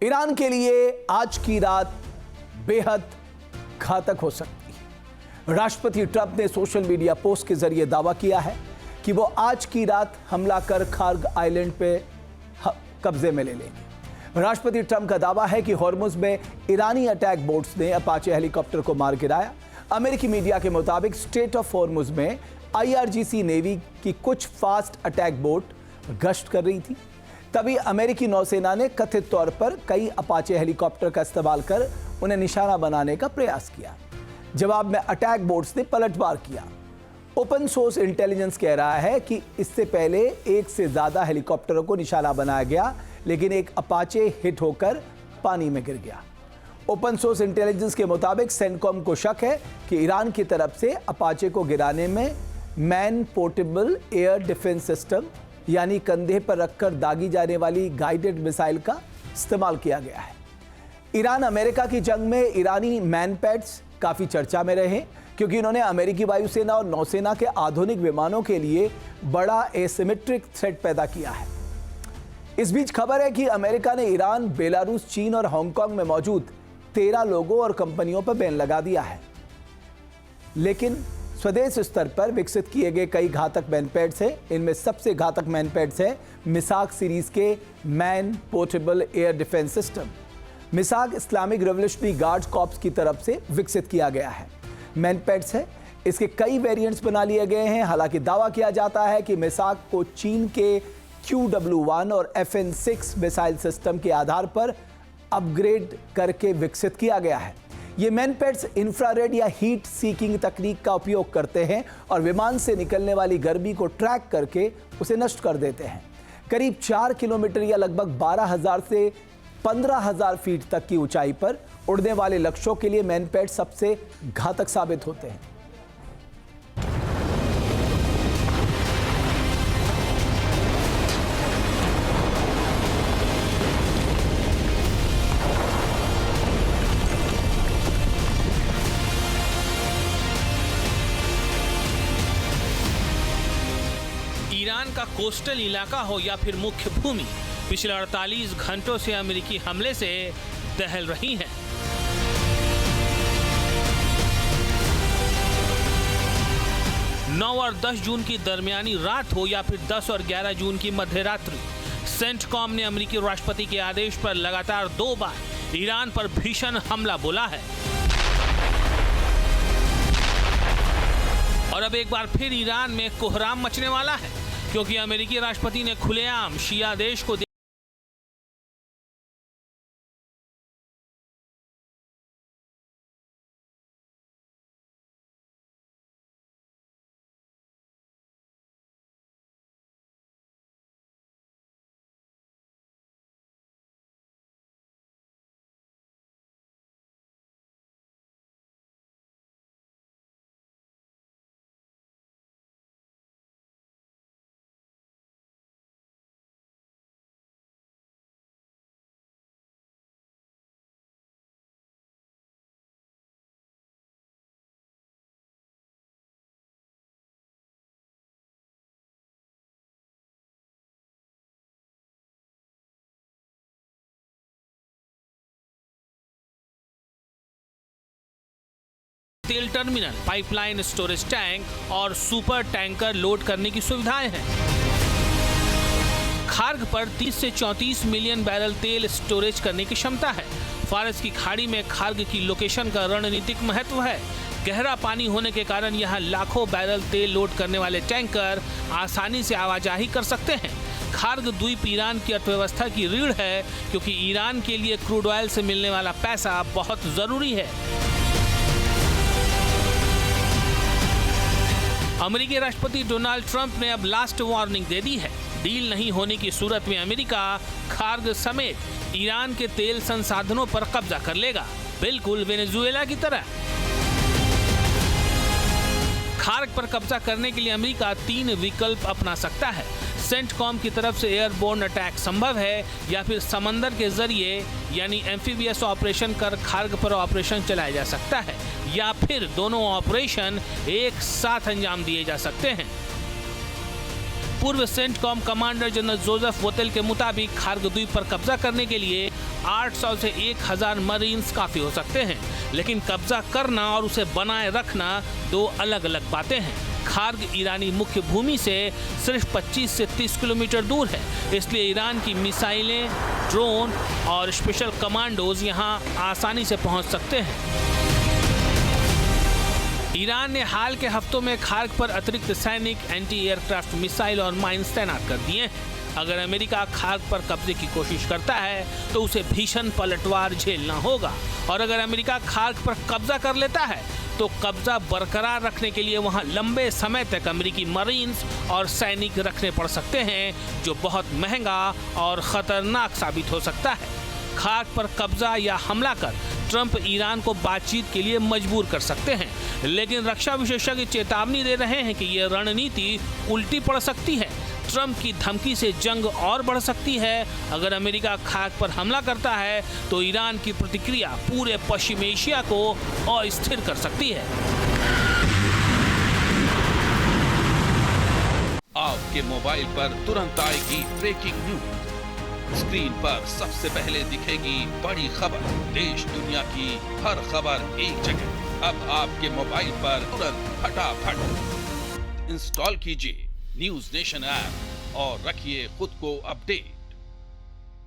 Iran के लिए आज की रात बेहद घातक हो सकती है। राष्ट्रपति ट्रंप ने सोशल मीडिया पोस्ट के जरिए दावा किया है कि वो आज की रात हमला कर खार्ग आइलैंड पे कब्जे में ले लेंगे। राष्ट्रपति ट्रंप का दावा है कि हॉर्मुज में ईरानी अटैक बोट्स ने अपाचे हेलीकॉप्टर को मार गिराया। अमेरिकी मीडिया के मुताबिक स्ट्रेट ऑफ हॉर्मुज में IRGC नेवी की कुछ फास्ट अटैक बोट गश्त कर रही थी। तभी अमेरिकी नौसेना ने कथित तौर पर कई अपाचे हेलीकॉप्टर का इस्तेमाल कर उन्हें निशाना बनाने का प्रयास किया। जवाब में अटैक बोट्स ने पलटवार किया। ओपन सोर्स इंटेलिजेंस कह रहा है कि इससे पहले एक से ज्यादा हेलीकॉप्टरों को निशाना बनाया गया, लेकिन एक अपाचे हिट होकर पानी में गिर गया। ओपन सोर्स इंटेलिजेंस के मुताबिक सेंटकॉम को शक है कि ईरान की तरफ से अपाचे को गिराने में man portable air defence system यानी कंधे पर रखकर दागी जाने वाली गाइडेड मिसाइल का इस्तेमाल किया गया है। ईरान अमेरिका की जंग में ईरानी मैनपैड्स काफी चर्चा में रहे, क्योंकि इन्होंने अमेरिकी वायुसेना और नौसेना के आधुनिक विमानों के लिए बड़ा एसिमेट्रिक थ्रेट पैदा किया है। इस बीच खबर है कि अमेरिका ने ईरान, बेलारूस, चीन और हांगकांग में मौजूद 13 लोगों और कंपनियों पर बैन लगा दिया है। लेकिन स्वदेश स्तर पर विकसित किए गए कई घातक मैनपैड्स हैं। इनमें सबसे घातक मैनपैड्स है मिसाक सीरीज के man portable air defence system. Misagh Islamic Revolutionary Guards Corps की तरफ से विकसित किया गया है मैनपैड्स है। इसके कई वेरिएंट्स बना लिए गए हैं। हालांकि दावा किया जाता है कि मिसाक को चीन के QW1 और FN6 मिसाइल सिस्टम के आधार पर अपग्रेड करके विकसित किया गया है। ये मैनपैड्स इंफ्रारेड या हीट सीकिंग तकनीक का उपयोग करते हैं और विमान से निकलने वाली गर्मी को ट्रैक करके उसे नष्ट कर देते हैं। करीब 4 किलोमीटर या लगभग 12,000 से 15,000 फीट तक की ऊंचाई पर उड़ने वाले लक्ष्यों के लिए मैनपैड सबसे घातक साबित होते हैं। ईरान का कोस्टल इलाका हो या फिर मुख्य भूमि, पिछले 48 घंटों से अमेरिकी हमले से दहल रही है। नौ और 10 जून की दरमियानी रात हो या फिर 10 और 11 जून की मध्य रात्रि, सेंटकॉम ने अमेरिकी राष्ट्रपति के आदेश पर लगातार 2 बार ईरान पर भीषण हमला बोला है। और अब एक बार फिर ईरान में कोहराम मचने वाला है, क्योंकि अमेरिकी राष्ट्रपति ने खुलेआम शिया देश को तेल टर्मिनल, पाइपलाइन, स्टोरेज टैंक और सुपर टैंकर लोड करने की सुविधाएं हैं। खार्ग पर 30 से 34 मिलियन बैरल तेल स्टोरेज करने की क्षमता है। फारस की खाड़ी में खार्ग की लोकेशन का रणनीतिक महत्व है। गहरा पानी होने के कारण यहाँ लाखों बैरल तेल लोड करने वाले टैंकर आसानी से आवाजाही कर सकते हैं। खार्ग द्वीप ईरान की अर्थव्यवस्था की रीढ़ है, क्योंकि ईरान के लिए क्रूड ऑयल से मिलने वाला पैसा बहुत जरूरी है। अमेरिकी राष्ट्रपति डोनाल्ड ट्रंप ने अब लास्ट वार्निंग दे दी है। डील नहीं होने की सूरत में अमेरिका खार्ग समेत ईरान के तेल संसाधनों पर कब्जा कर लेगा, बिल्कुल वेनेजुएला की तरह। खार्ग पर कब्जा करने के लिए अमेरिका 3 विकल्प अपना सकता है। सेंटकॉम की तरफ से एयरबोर्न अटैक संभव है, या फिर समंदर के जरिए यानी एम्फीबियस ऑपरेशन कर खार्ग पर ऑपरेशन चलाया जा सकता है, या फिर दोनों ऑपरेशन एक साथ अंजाम दिए जा सकते हैं। पूर्व सेंटकॉम कमांडर जनरल जोसेफ वोतेल के मुताबिक खार्ग द्वीप पर कब्जा करने के लिए 800 से 1000 मरीन्स काफी हो सकते हैं, लेकिन कब्जा करना और उसे बनाए रखना दो अलग अलग बातें हैं। खार्ग ईरानी मुख्य भूमि से सिर्फ 25 से 30 किलोमीटर दूर है, इसलिए ईरान की मिसाइलें, ड्रोन और स्पेशल कमांडोज यहां आसानी से पहुंच सकते हैं। ईरान ने हाल के हफ्तों में खार्ग पर अतिरिक्त सैनिक, एंटी एयरक्राफ्ट मिसाइल और माइंस तैनात कर दिए हैं। अगर अमेरिका खार्ग पर कब्जे की कोशिश करता है तो उसे भीषण पलटवार झेलना होगा, और अगर अमेरिका खार्ग पर कब्जा कर लेता है तो कब्जा बरकरार रखने के लिए वहां लंबे समय तक अमेरिकी मरीन्स और सैनिक रखने पड़ सकते हैं, जो बहुत महंगा और खतरनाक साबित हो सकता है। खार्ग पर कब्जा या हमला कर ट्रंप ईरान को बातचीत के लिए मजबूर कर सकते हैं, लेकिन रक्षा विशेषज्ञ चेतावनी दे रहे हैं कि यह रणनीति उल्टी पड़ सकती है। ट्रंप की धमकी से जंग और बढ़ सकती है। अगर अमेरिका खार्ग पर हमला करता है तो ईरान की प्रतिक्रिया पूरे पश्चिम एशिया को अस्थिर कर सकती है। आपके मोबाइल पर तुरंत आएगी ब्रेकिंग न्यूज। स्क्रीन पर सबसे पहले दिखेगी बड़ी खबर। देश दुनिया की हर खबर एक जगह। अब आपके मोबाइल पर तुरंत फटाफट इंस्टॉल कीजिए न्यूज नेशन ऐप और रखिए खुद को अपडेट।